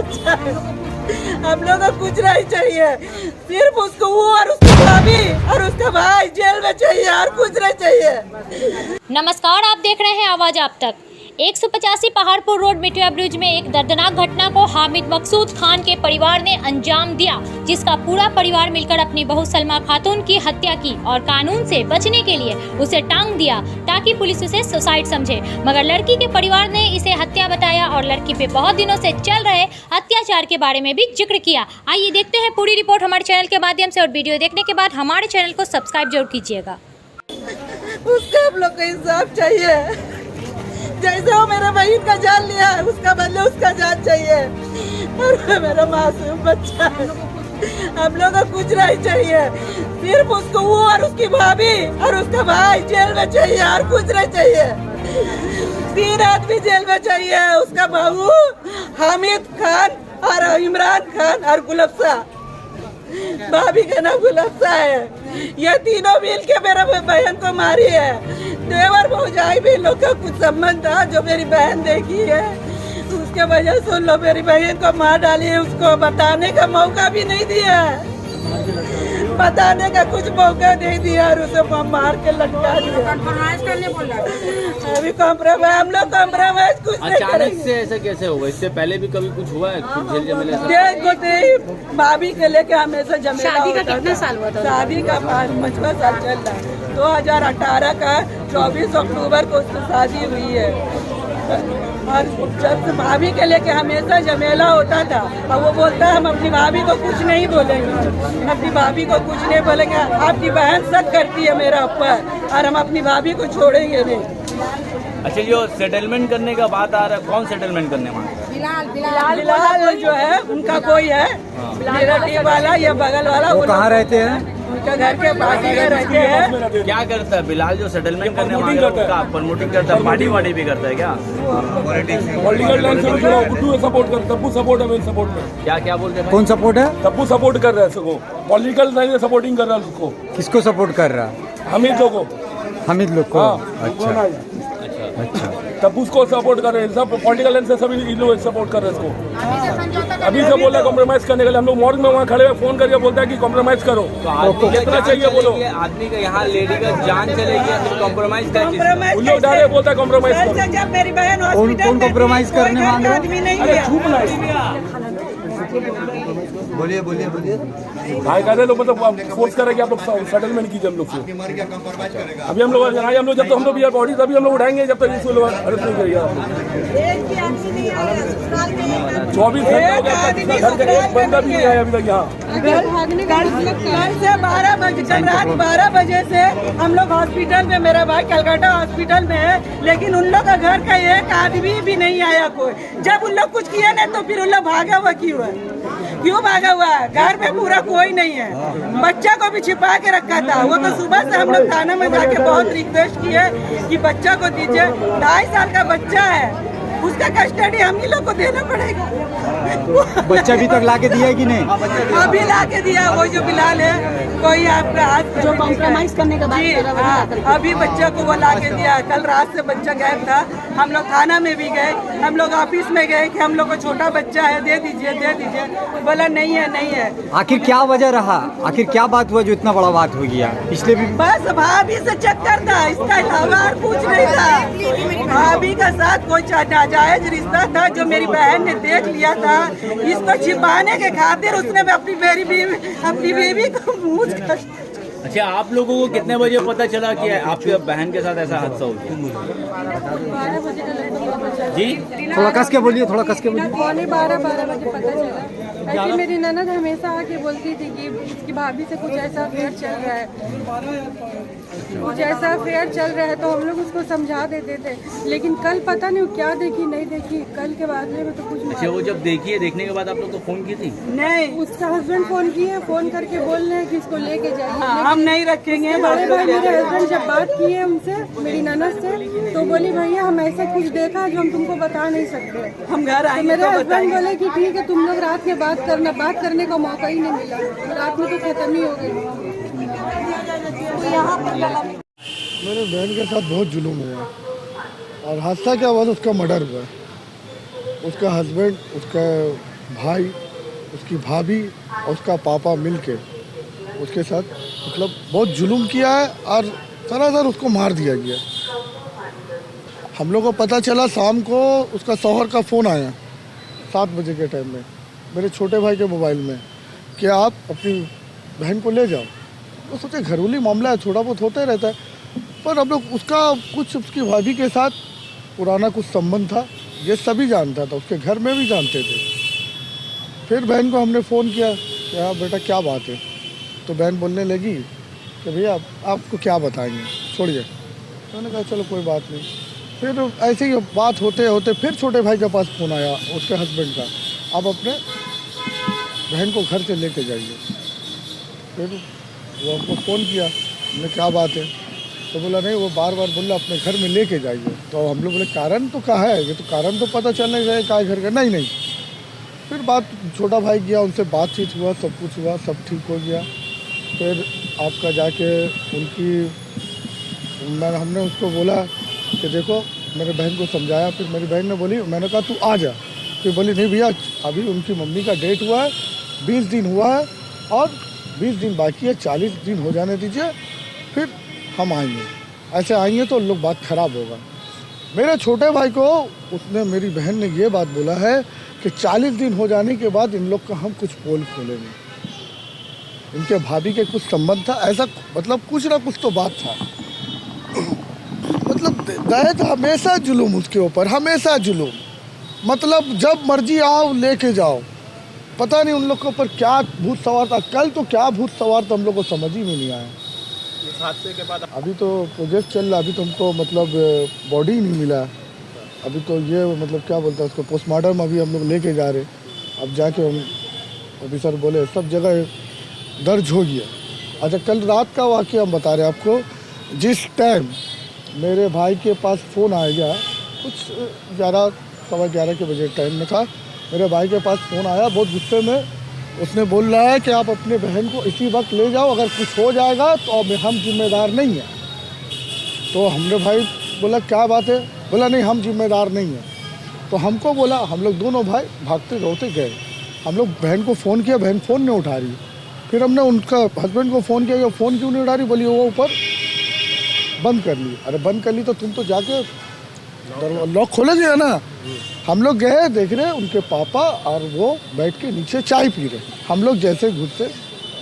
बच्चा है। हम लोग को कुछ नहीं चाहिए, सिर्फ उसको वो और उसकी भाभी और उसका भाई जेल में चाहिए और कुछ नहीं चाहिए। नमस्कार, आप देख रहे हैं आवाज आप तक। 185 पहाड़पुर रोड मिटिया ब्रिज में एक दर्दनाक घटना को हामिद मकसूद खान के परिवार ने अंजाम दिया, जिसका पूरा परिवार मिलकर अपनी बहू सलमा खातून की हत्या की और कानून से बचने के लिए उसे टांग दिया ताकि पुलिस उसे सुसाइड समझे। मगर लड़की के परिवार ने इसे हत्या बताया और लड़की पे बहुत दिनों से चल रहे अत्याचार के बारे में भी जिक्र किया। आइए देखते हैं पूरी रिपोर्ट हमारे चैनल के माध्यम से, और वीडियो देखने के बाद हमारे चैनल को सब्सक्राइब जरूर कीजिएगा। उसका हम लोग को इंसाफ चाहिए। जैसे वो मेरा बहन का जान लिया है, उसका बदले उसका जान चाहिए। और मेरा मासूम बच्चा है, हम लोग को कुछ नहीं चाहिए, सिर्फ उसको वो और उसकी भाभी और उसका भाई जेल में चाहिए और कुछ नहीं चाहिए। 3 आदमी जेल में चाहिए, उसका बहू हामिद खान और इमरान खान और गुलफ्सा, भाभी का नाम गुलफ्सा है। ये तीनों मिल के मेरा बहन को मारी है। देवर भौजाई भी लोग का कुछ संबंध था, जो मेरी बहन देखी है उसके वजह से लोग मेरी बहन को मार डाली है। उसको बताने का मौका भी नहीं दिया, बताने का कुछ मौका नहीं दिया और उसे मार के लटका दिया। कॉम्प्रोमाइज करने बोला। अभी कॉम्प्रोमाइज, हम लोग कॉम्प्रोमाइज कुछ नहीं अचानक करेंगे। से ऐसा कैसे होगा? इससे पहले भी कभी कुछ हुआ है? कुछ झेल झमेले ऐसा? देखो भाभी के लेके हमेशा झमेला शादी का होता कितना था। साल हुआ था? शादी का 5वां साल चल रहा है। 2018 का 24 अक्टूबर को उसकी शादी हुई है। और जब से भाभी के लेके हमेशा झमेला होता था, और वो बोलता है हम अपनी भाभी को कुछ नहीं बोलेंगे, अपनी भाभी को कुछ नहीं बोलेंगे। आपकी बहन शक करती है मेरा ऊपर और हम अपनी भाभी को छोड़ेंगे नहीं। अच्छा, जो सेटलमेंट करने का बात आ रहा है, कौन सेटलमेंट करने मांग रहा है? बिलाल जो है उनका कोई है रिलेटिव वाला या बगल वाला। वो कहाँ रहते हैं? उनका घर के पास ही रहते हैं। क्या करता है बिलाल जो सेटलमेंट करने मांग रहा है? उसका प्रमोटिंग करता है, पार्टी वार्टी भी करता है क्या? पॉलिटिकल लाइन से जुड़ा गुड्डू सपोर्ट कर, तब्बू सपोर्ट है, मेन सपोर्ट में। क्या क्या बोलते हैं? कौन सपोर्ट है? तब्बू सपोर्ट कर रहा है उसको, पॉलिटिकल लाइन से सपोर्टिंग कर रहा है उसको। किसको सपोर्ट कर रहा? हमीद लोगों को। हामिद लोग को? हाँ। अच्छा अच्छा। तब्बू को सपोर्ट कर रहे हैं, सब पॉलिटिकल लाइन से सभी लोग सपोर्ट कर रहे हैं इसको। अभी से बोला कॉम्प्रोमाइज करने के लिए, हम लोग मॉर्निंग में वहाँ खड़े हुए फोन करके बोलता है कि कॉम्प्रोमाइज करो। तो आदमी कितना चाहिए बोलो। आदमी का यहाँ लेडी का जान चलेगी तो कॉम्प्रोमाइज का उन लोग डायरेक्ट बोलता है कॉम्प्रोमाइज करो। जब मेरी बहन कौन हॉस्पिटल कौन कॉम्प्रोमाइज करने मांग रहा है? आदमी नहीं अरे है। चुप बोलिए बोलिए बोलिए। भाई कह रहे लोग, मतलब फोर्स करे कि आप लोग सेटलमेंट कीजिए हम लोग से। अभी हम लोग आए, हम लोग जब तक हम लोग भी बॉडी तभी हम लोग उठाएंगे, जब तक इसको लोग अरेस्ट नहीं करिएगा। 24 घंटे हो गया, घर का एक बंदा भी नहीं आया अभी तक यहाँ। कल से 12 बजे, कल रात 12 बजे से हम लोग हॉस्पिटल में, मेरा भाई कलकत्ता हॉस्पिटल में है, लेकिन उन लोग का घर का एक आदमी भी नहीं आया कोई। जब उन लोग कुछ किया ना तो फिर उन लोग भागा हुआ क्यों है? क्यों भागा हुआ है? घर में पूरा कोई नहीं है। बच्चा को भी छिपा के रखा था। वो तो सुबह से हम लोग थाना में जाके बहुत रिक्वेस्ट किए कि बच्चा को दीजिए। 2.5 साल का बच्चा है, उसका कस्टडी हम ही लोग को देना पड़ेगा। बच्चा अभी तक लाके दिया है कि नहीं? अभी लाके दिया वो जो बिलाल है, कोई आपका हाथ जो कॉम्प्रोमाइज करने का बात, अभी बच्चा को वो लाके दिया। कल रात से बच्चा गायब था। हम लोग थाना में भी गए, हम लोग ऑफिस में गए कि हम लोग को छोटा बच्चा है, दे दीजिए दे दीजिए। बोला नहीं है नहीं है। आखिर क्या वजह रहा? आखिर क्या बात हुआ जो इतना बड़ा बात हो गया? पिछले भी बस भाभी से चक्कर था, इसका अलावा और कुछ नहीं था। भाभी का साथ कोई नाजायज रिश्ता था जो मेरी बहन ने देख लिया था। इसको छिपाने के खातिर उसने अपनी बेबी को मुँह। अच्छा, आप लोगों को कितने बजे पता चला कि आपकी बहन के साथ ऐसा हादसा हो गया? 12 बजे का लगभग जी, थोड़ा कस के बोलिए, थोड़ा कस के बोलिए। 12 बजे पता चला। ऐसे मेरी ननद हमेशा आके बोलती थी कि इसकी भाभी से कुछ ऐसा अफेयर चल रहा है, कुछ ऐसा अफेयर चल रहा है, तो हम लोग उसको समझा देते थे। लेकिन कल पता नहीं क्या देखी नहीं देखी, कल के बाद में तो कुछ। अच्छा, वो जब देखने के बाद आप लोग को फोन की थी? नहीं, उसका हस्बैंड फोन किए, फोन करके बोल रहे हैं कि इसको लेके जाइए। हम नहीं रखेंगे। बड़े भाई मेरे हस्बैंड जब बात किए उनसे, मेरी ननद से, तो बोली भैया हम ऐसा कुछ देखा जो हम तुमको बता नहीं सकते। हम घर तो आएंगे मेरे तो हस्बैंड बताएंगे। बोले कि ठीक है तुम लोग रात में बात करना। बात करने का मौका ही नहीं मिला, रात में तो खत्म ही हो गई। मेरे बहन के साथ बहुत जुलूम हुआ और हादसा क्या हुआ, उसका मर्डर हुआ। उसका हस्बैंड उसका भाई, उसकी भाभी और उसका पापा मिलके उसके साथ मतलब बहुत जुल्म किया है और सरासर उसको मार दिया गया। हम लोग को पता चला शाम को उसका शौहर का फ़ोन आया 7 बजे के टाइम में मेरे छोटे भाई के मोबाइल में कि आप अपनी बहन को ले जाओ। तो सोचे घरेलू मामला है, थोड़ा बहुत होता ही रहता है, पर हम लोग उसका कुछ उसकी भाभी के साथ पुराना कुछ संबंध था, ये सभी जानता था, उसके घर में भी जानते थे। फिर बहन को हमने फ़ोन किया कि हाँ बेटा क्या बात है, तो बहन बोलने लगी कि भैया आपको क्या बताएंगे, छोड़िए। तो मैंने कहा चलो कोई बात नहीं। फिर ऐसे ही बात होते होते फिर छोटे भाई के पास फ़ोन आया उसके हस्बैंड का, आप अपने बहन को घर से लेके जाइए। फिर वो हमको फ़ोन किया, हमने क्या बात है, तो बोला नहीं वो बार बार बोला अपने घर में लेके जाइए। तो हम लोग बोले कारण तो कहाँ है, ये तो कारण तो पता चल नहीं रहा है घर का। नहीं फिर बात छोटा भाई गया, उनसे बातचीत हुआ, सब कुछ हुआ, सब ठीक हो गया। फिर आपका जाके उनकी हमने उसको बोला कि देखो मेरे बहन को समझाया। फिर मेरी बहन ने बोली, मैंने कहा तू आ जा। फिर बोली नहीं भैया अभी उनकी मम्मी का डेट हुआ है, 20 दिन हुआ है और 20 दिन बाकी है, 40 दिन हो जाने दीजिए फिर हम आएंगे। ऐसे आएंगे तो लोग बात ख़राब होगा। मेरे छोटे भाई को उसने मेरी बहन ने ये बात बोला है कि 40 दिन हो जाने के बाद इन लोग का हम कुछ पोल खोलेंगे। इनके भाभी के कुछ संबंध था, ऐसा मतलब कुछ ना कुछ तो बात था। मतलब दहेज हमेशा जुलूम उसके ऊपर, हमेशा जुलूम। मतलब जब मर्जी आओ लेके जाओ, पता नहीं उन लोग के ऊपर क्या भूत सवार था। कल तो क्या भूत सवार था हम लोग को समझ ही में नहीं आया। इस हादसे के बाद अभी तो प्रोजेक्ट चल रहा, अभी तो हमको मतलब बॉडी ही नहीं मिला। अभी तो ये मतलब क्या बोलता है उसको, पोस्टमार्टम अभी हम लोग लेके जा रहे। अब जाके हम ऑफिसर बोले सब जगह दर्ज हो गया। अच्छा कल रात का वाक़या हम बता रहे हैं आपको। जिस टाइम मेरे भाई के पास फ़ोन आया, कुछ 11 सवा 11 के बजे टाइम में था, मेरे भाई के पास फ़ोन आया बहुत गुस्से में। उसने बोल रहा है कि आप अपने बहन को इसी वक्त ले जाओ, अगर कुछ हो जाएगा तो अब हम जिम्मेदार नहीं हैं। तो हमने भाई बोला क्या बात है, बोला नहीं हम जिम्मेदार नहीं हैं। तो हमको बोला, हम लोग दोनों भाई भागते दौड़ते गए। हम लोग बहन को फ़ोन किया, बहन फ़ोन नहीं उठा रही। फिर हमने उनका हस्बैंड को फ़ोन किया, फ़ोन क्यों नहीं उठा रही, बोली वो ऊपर बंद कर ली। अरे बंद कर ली तो तुम तो जाके लॉक खोलेंगे ना। हम लोग गए, देख रहे उनके पापा और वो बैठ के नीचे चाय पी रहे। हम लोग जैसे घुसते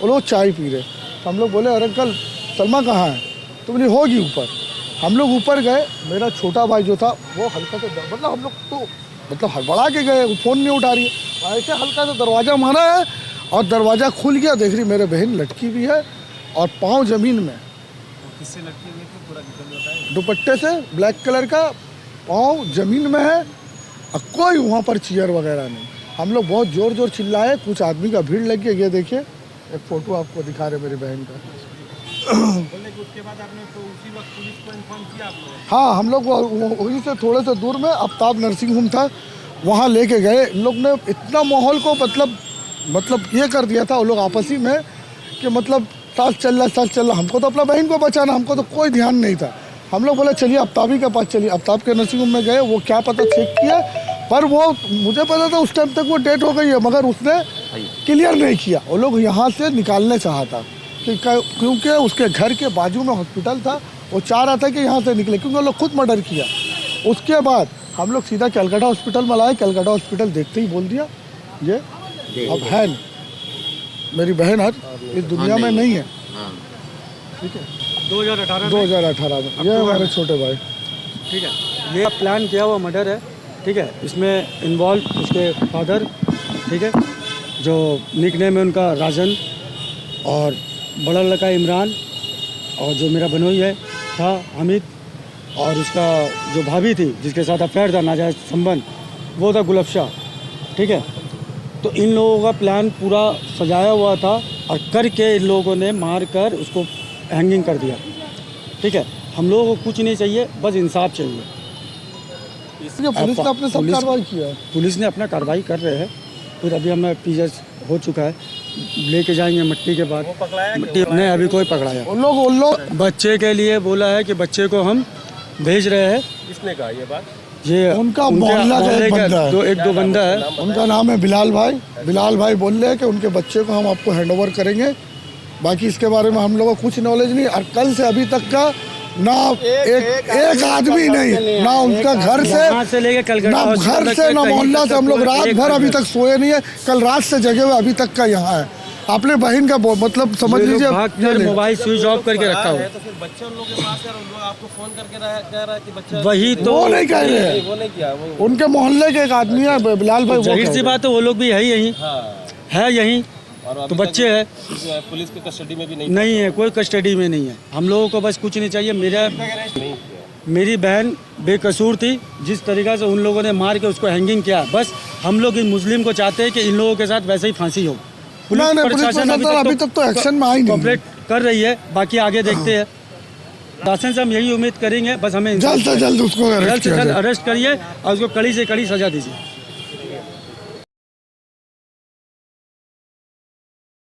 वो लोग चाय पी रहे। तो हम लोग बोले अरे अंकल सलमा कहाँ है, तो बोली होगी ऊपर। हम लोग ऊपर गए, मेरा छोटा भाई जो था वो हल्का सा मतलब हम लोग तो मतलब हड़बड़ा के गए, फ़ोन नहीं उठा रही है। ऐसे हल्का सा दरवाज़ा मारा है और दरवाज़ा खुल गया, देख रही मेरे बहन लटकी भी है और पाँव ज़मीन में। किससे लड़की हुई थी पूरा डिटेल बताएं। दुपट्टे से ब्लैक कलर का, पाँव ज़मीन में है और कोई वहाँ पर चेयर वगैरह नहीं। हम लोग बहुत ज़ोर ज़ोर चिल्लाए, कुछ आदमी का भीड़ लग गया। ये देखिए एक फ़ोटो आपको दिखा रहे मेरी बहन का। उसके बाद आपने तो उसी वक्त पुलिस को इन्फॉर्म किया आप लोग? हाँ हम लोग वहीं से थोड़े से दूर में आफ्ताब नर्सिंग होम था, वहाँ लेके गए। इन लोग ने इतना माहौल को मतलब ये कर दिया था वो लोग आपसी में कि मतलब साथ चल रहा। हमको तो अपना बहन को बचाना, हमको तो कोई ध्यान नहीं था। हम लोग बोले चलिए आफ्ताबी के पास चलिए। आफ्ताब के नर्सिंग होम में गए, वो क्या पता चेक किया, पर वो मुझे पता था उस टाइम तक वो डेट हो गई है, मगर उसने क्लियर नहीं किया। वो लोग यहाँ से निकालने चाहता कि क्योंकि उसके घर के बाजू में हॉस्पिटल था, वो चाह रहा था कि यहाँ से निकले, क्योंकि वो लोग खुद मर्डर किया। उसके बाद हम लोग सीधा कलकत्ता हॉस्पिटल में लाए। कलकत्ता हॉस्पिटल देखते ही बोल दिया ये अब है मेरी बहन हर इस दुनिया में नहीं है। ठीक है 2018 में ये हमारे छोटे भाई। ठीक है, ये प्लान किया हुआ मर्डर है। ठीक है, इसमें इन्वॉल्व उसके फादर, ठीक है, जो निक नेम है उनका राजन, और बड़ा लड़का इमरान, और जो मेरा बनोई है था हामिद, और उसका जो भाभी थी जिसके साथ अफेयर था, नाजायज़ संबंध, वो था गुलफशा। ठीक है, तो इन लोगों का प्लान पूरा सजाया हुआ था और करके इन लोगों ने मार कर उसको हैंगिंग कर दिया। ठीक है, हम लोगों को कुछ नहीं चाहिए, बस इंसाफ चाहिए। पुलिस ने अपने सब कार्रवाई किया है। पुलिस ने अपना कार्रवाई कर रहे हैं। फिर अभी हमें पीएस हो चुका है, लेके जाएंगे मट्टी के बाद। मट्टी नहीं अभी कोई पकड़ाया। उन लोग बच्चे के लिए बोला है कि बच्चे को हम भेज रहे हैं। किसने कहा ये बात? ये उनका मोहल्ला का एक बंदा है। एक दो बंदा है। उनका नाम है बिलाल भाई। बिलाल भाई बोल रहे हैं कि उनके बच्चे को हम आपको हैंड ओवर करेंगे। बाकी इसके बारे में हम लोगों को कुछ नॉलेज नहीं। और कल से अभी तक का ना एक आदमी नहीं, ना उनका घर से लेके कल ना घर से ना मोहल्ला से हम लोग रात भर अभी तक सोए नहीं है। कल रात से जगे हुए अभी तक का यहाँ है। अपने बहन का मतलब समझ लीजिए मोबाइल स्विच ऑफ करके रखा हुआ। तो फिर बच्चे उन लोगों के पास है और उन लोग आपको फोन करके कह रहा है कि बच्चा वही तो वो नहीं कह रहे हैं। वो नहीं किया, वो उनके मोहल्ले के एक आदमी है बिलाल भाई। जाहिर सी बात है वो लोग भी है यहीं, है यहीं। और तो बच्चे हैं, पुलिस के कस्टडी में भी नहीं है, कोई कस्टडी में नहीं है। हम लोगों को बस कुछ नहीं चाहिए। मेरी बहन बेकसूर थी, जिस तरीका से उन लोगों ने मार के उसको हैंगिंग किया, बस हम लोग इन मुस्लिम को चाहते हैं कि इन लोगों के साथ वैसे ही फांसी हो। प्रशासन अभी तक तो एक्शन में आई नहीं, कॉपरेट कर रही है। बाकी आगे देखते हैं। शासन से हम यही उम्मीद करेंगे, बस हमें जल्द से जल्द उसको अरेस्ट करिए और उसको कड़ी से कड़ी सजा दीजिए।